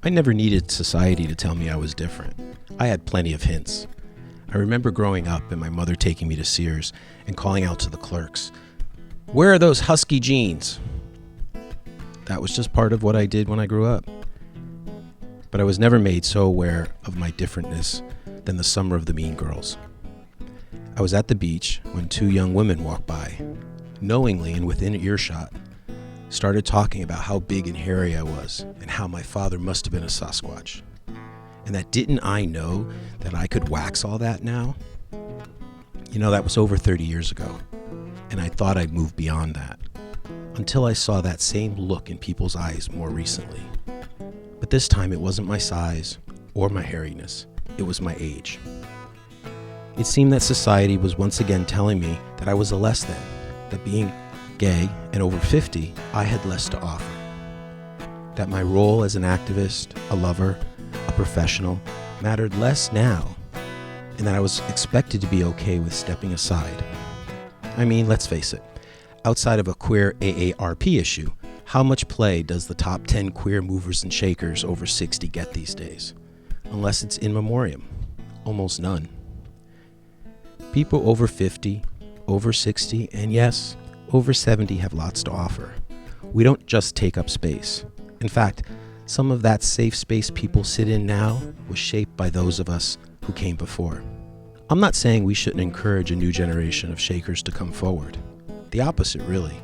I never needed society to tell me I was different. I had plenty of hints. I remember growing up and my mother taking me to Sears and calling out to the clerks, "Where are those husky jeans?" That was just part of what I did when I grew up. But I was never made so aware of my differentness than the summer of the Mean Girls. I was at the beach when two young women walked by, knowingly and within earshot, started talking about how big and hairy I was and how my father must have been a Sasquatch. And that didn't I know that I could wax all that now? You know, that was over 30 years ago, and I thought I'd moved beyond that, until I saw that same look in people's eyes more recently. But this time it wasn't my size or my hairiness, it was my age. It seemed that society was once again telling me that I was a less than, that being gay and over 50, I had less to offer. That my role as an activist, a lover, a professional mattered less now, and that I was expected to be okay with stepping aside. I mean, let's face it, outside of a queer AARP issue, how much play does the top 10 queer movers and shakers over 60 get these days? Unless it's in memoriam, almost none. People over 50, over 60, and yes, over 70 have lots to offer. We don't just take up space. In fact, some of that safe space people sit in now was shaped by those of us who came before. I'm not saying we shouldn't encourage a new generation of shakers to come forward. The opposite, really.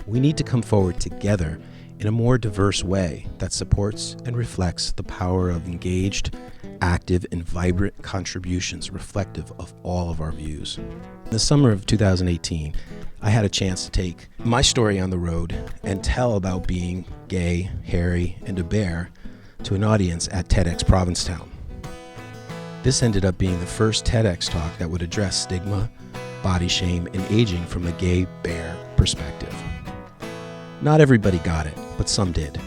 We need to come forward together in a more diverse way that supports and reflects the power of engaged, active, and vibrant contributions reflective of all of our views. In the summer of 2018, I had a chance to take my story on the road and tell about being gay, hairy, and a bear to an audience at TEDx Provincetown. This ended up being the first TEDx talk that would address stigma, body shame, and aging from a gay bear perspective. Not everybody got it, but some did.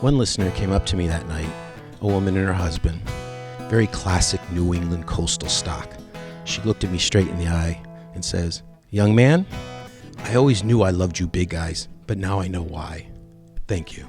One listener came up to me that night, a woman and her husband, very classic New England coastal stock. She looked at me straight in the eye and says, "Young man, I always knew I loved you big guys, but now I know why. Thank you."